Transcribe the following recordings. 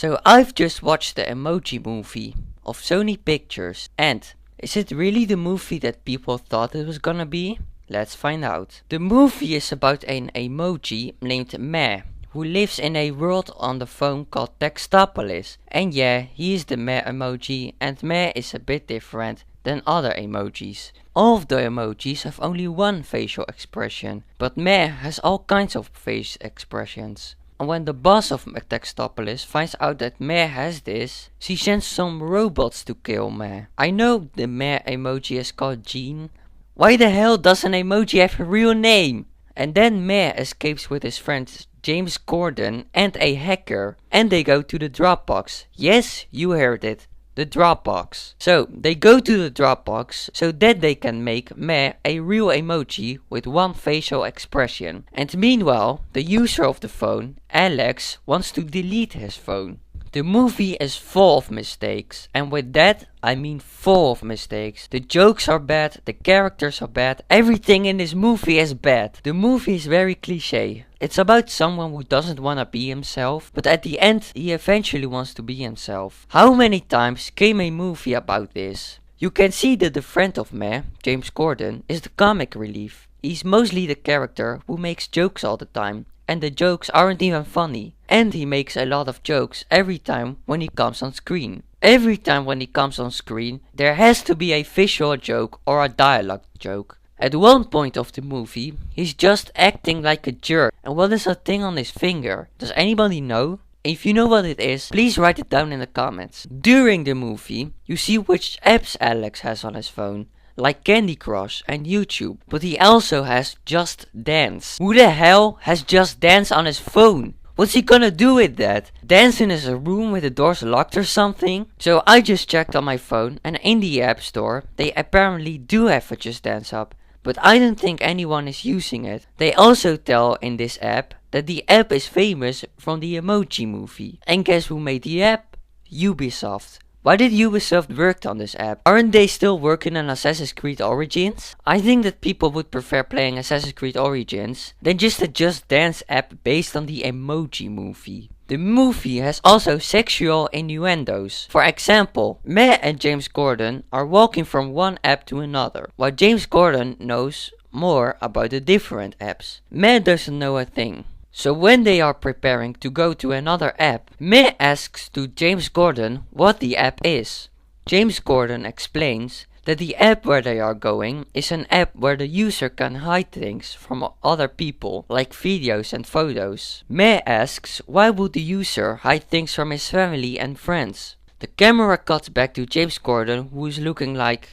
So I've just watched the Emoji movie of Sony Pictures, and is it really the movie that people thought it was gonna be? Let's find out. The movie is about an emoji named Meh, who lives in a world on the phone called Textopolis. And yeah, he is the Meh emoji, and Meh is a bit different than other emojis. All of the emojis have only one facial expression, but Meh has all kinds of face expressions. And when the boss of Textopolis finds out that Meh has this, she sends some robots to kill Meh. I know the Meh emoji is called Jean. Why the hell does an emoji have a real name? And then Meh escapes with his friends James Corden and a hacker, and they go to the Dropbox. Yes, you heard it. The Dropbox. So they go to the Dropbox so that they can make Meh a real emoji with one facial expression. And meanwhile, the user of the phone, Alex, wants to delete his phone. The movie is full of mistakes, and with that I mean full of mistakes. The jokes are bad, the characters are bad, everything in this movie is bad. The movie is very cliché. It's about someone who doesn't want to be himself, but at the end he eventually wants to be himself. How many times came a movie about this? You can see that the friend of Meh, James Corden, is the comic relief. He's mostly the character who makes jokes all the time, and the jokes aren't even funny. And he makes a lot of jokes every time when he comes on screen. Every time when he comes on screen, there has to be a visual joke or a dialogue joke. At one point of the movie, he's just acting like a jerk. And what is that thing on his finger? Does anybody know? If you know what it is, please write it down in the comments. During the movie, you see which apps Alex has on his phone, like Candy Crush and YouTube, but he also has Just Dance. Who the hell has Just Dance on his phone? What's he gonna do with that? Dance in his room with the doors locked or something? So I just checked on my phone, and in the App Store, they apparently do have a Just Dance app, but I don't think anyone is using it. They also tell in this app that the app is famous from the Emoji movie. And guess who made the app? Ubisoft. Why did Ubisoft work on this app? Aren't they still working on Assassin's Creed Origins? I think that people would prefer playing Assassin's Creed Origins than just a Just Dance app based on the Emoji movie. The movie has also sexual innuendos. For example, Meh and James Corden are walking from one app to another, while James Corden knows more about the different apps. Meh doesn't know a thing. So when they are preparing to go to another app, Meh asks to James Corden what the app is. James Corden explains that the app where they are going is an app where the user can hide things from other people, like videos and photos. Meh asks why would the user hide things from his family and friends. The camera cuts back to James Corden, who is looking like...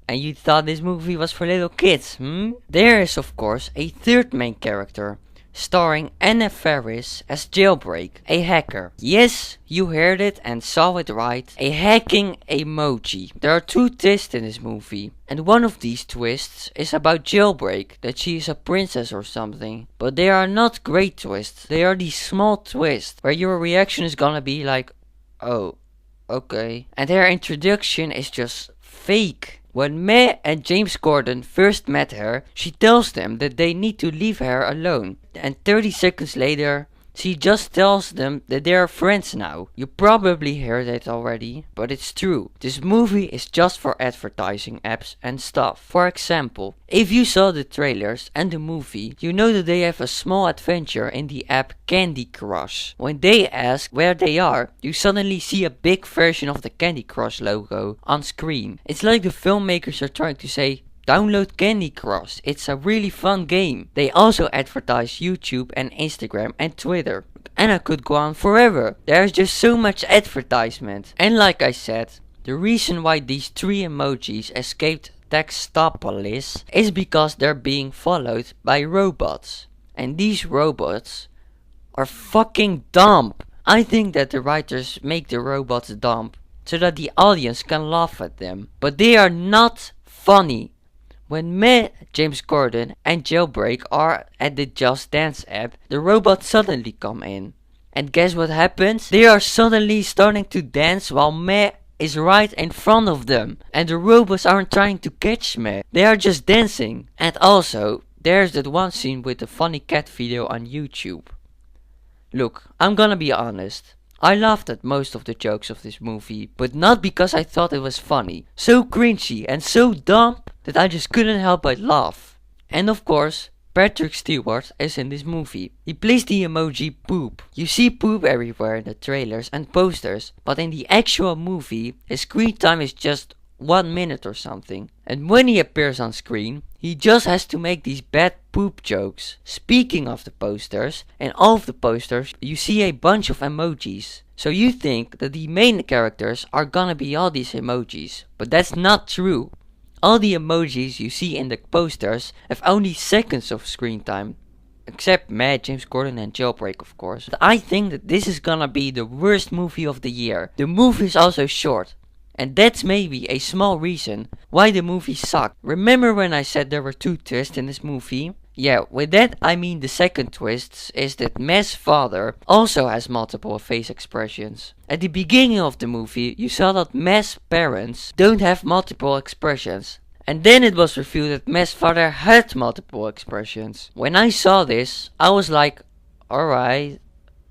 And you thought this movie was for little kids, There is of course a third main character, starring Anna Faris as Jailbreak, a hacker. Yes, you heard it and saw it right, a hacking emoji. There are two twists in this movie, and one of these twists is about Jailbreak, that she is a princess or something. But they are not great twists, they are these small twists, where your reaction is gonna be like, oh, okay. And her introduction is just fake. When Meh and James Corden first met her, she tells them that they need to leave her alone. And 30 seconds later, she just tells them that they are friends now. You probably heard it already, but it's true. This movie is just for advertising apps and stuff. For example, if you saw the trailers and the movie, you know that they have a small adventure in the app Candy Crush. When they ask where they are, you suddenly see a big version of the Candy Crush logo on screen. It's like the filmmakers are trying to say, download Candy Crush, it's a really fun game. They also advertise YouTube and Instagram and Twitter. And I could go on forever. There's just so much advertisement. And like I said, the reason why these three emojis escaped Textopolis is because they're being followed by robots. And these robots are fucking dumb. I think that the writers make the robots dumb so that the audience can laugh at them. But they are not funny. When Meh, James Corden and Jailbreak are at the Just Dance app, the robots suddenly come in. And guess what happens? They are suddenly starting to dance while Meh is right in front of them. And the robots aren't trying to catch Meh, they are just dancing. And also, there's that one scene with the funny cat video on YouTube. Look, I'm gonna be honest. I laughed at most of the jokes of this movie, but not because I thought it was funny. So cringy and so dumb that I just couldn't help but laugh. And of course, Patrick Stewart is in this movie. He plays the emoji poop. You see poop everywhere in the trailers and posters, but in the actual movie, his screen time is just 1 minute or something. And when he appears on screen, he just has to make these bad poop jokes. Speaking of the posters, in all of the posters, you see a bunch of emojis. So you think that the main characters are gonna be all these emojis, but that's not true. All the emojis you see in the posters have only seconds of screen time. Except Matt, James Corden and Jailbreak, of course. But I think that this is gonna be the worst movie of the year. The movie is also short. And that's maybe a small reason why the movie sucked. Remember when I said there were 2 twists in this movie? Yeah, with that I mean the second twist is that Matt's father also has multiple face expressions. At the beginning of the movie, you saw that Matt's parents don't have multiple expressions. And then it was revealed that Matt's father had multiple expressions. When I saw this, I was like, alright,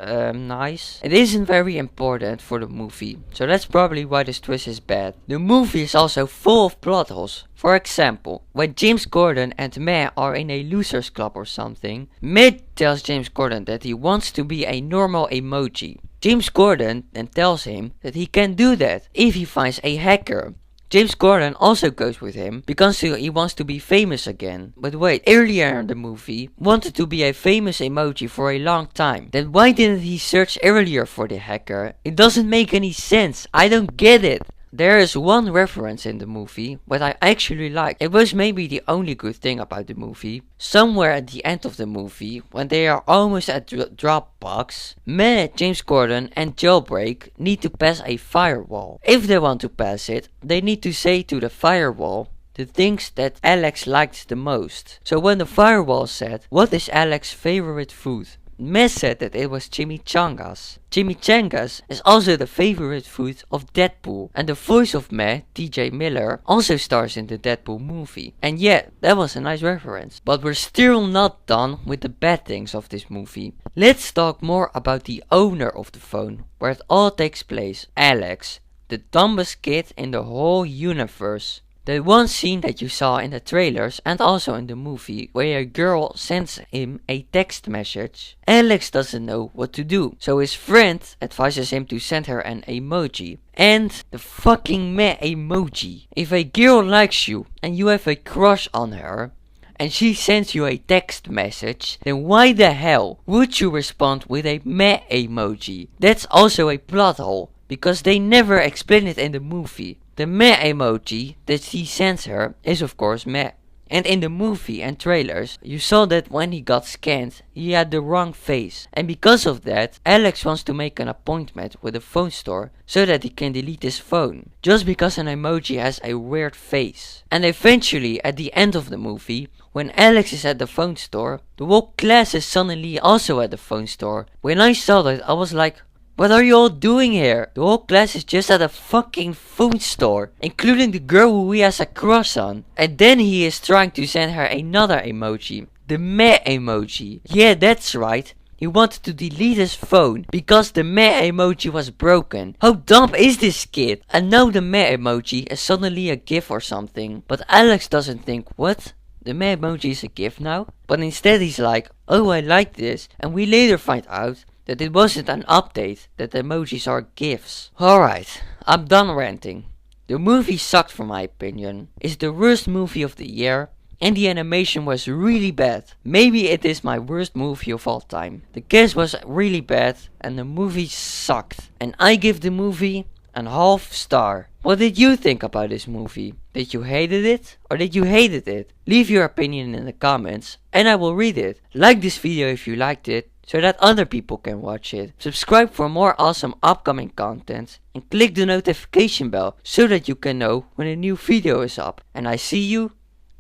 nice. It isn't very important for the movie, so that's probably why this twist is bad. The movie is also full of plot holes. For example, when James Corden and Matt are in a losers club or something, Matt tells James Corden that he wants to be a normal emoji. James Corden then tells him that he can do that if he finds a hacker. James Corden also goes with him because he wants to be famous again. But wait, earlier in the movie, wanted to be a famous emoji for a long time. Then why didn't he search earlier for the hacker? It doesn't make any sense. I don't get it. There is one reference in the movie what I actually liked. It was maybe the only good thing about the movie. Somewhere at the end of the movie, when they are almost at Dropbox, Matt, James Corden and Jailbreak need to pass a firewall. If they want to pass it, they need to say to the firewall the things that Alex liked the most. So when the firewall said, "What is Alex's favorite food?" Matt said that it was chimichangas. Chimichangas is also the favorite food of Deadpool. And the voice of Matt, TJ Miller, also stars in the Deadpool movie. And yeah, that was a nice reference. But we're still not done with the bad things of this movie. Let's talk more about the owner of the phone, where it all takes place. Alex, the dumbest kid in the whole universe. The one scene that you saw in the trailers and also in the movie where a girl sends him a text message. Alex doesn't know what to do, so his friend advises him to send her an emoji. And the fucking meh emoji. If a girl likes you and you have a crush on her and she sends you a text message, then why the hell would you respond with a meh emoji? That's also a plot hole, because they never explain it in the movie. The meh emoji that he sends her is of course meh. And in the movie and trailers, you saw that when he got scanned, he had the wrong face. And because of that, Alex wants to make an appointment with a phone store so that he can delete his phone. Just because an emoji has a weird face. And eventually, at the end of the movie, when Alex is at the phone store, the whole class is suddenly also at the phone store. When I saw that, I was like, what are you all doing here? The whole class is just at a fucking phone store, including the girl who he has a crush on. And then he is trying to send her another emoji, the meh emoji. Yeah, that's right. He wanted to delete his phone because the meh emoji was broken. How dumb is this kid? And now the meh emoji is suddenly a GIF or something. But Alex doesn't think, what? The meh emoji is a GIF now? But instead he's like, oh, I like this. And we later find out that it wasn't an update, that emojis are GIFs. Alright, I'm done ranting. The movie sucked for my opinion. It's the worst movie of the year. And the animation was really bad. Maybe it is my worst movie of all time. The cast was really bad and the movie sucked. And I give the movie an half star. What did you think about this movie? Did you hated it or did you hated it? Leave your opinion in the comments and I will read it. Like this video if you liked it, so that other people can watch it. Subscribe for more awesome upcoming content and click the notification bell so that you can know when a new video is up. And I see you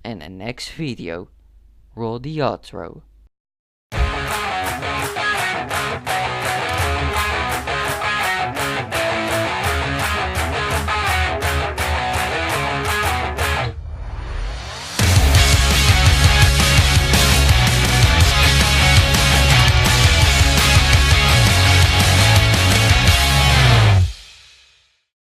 in the next video. Roll the outro.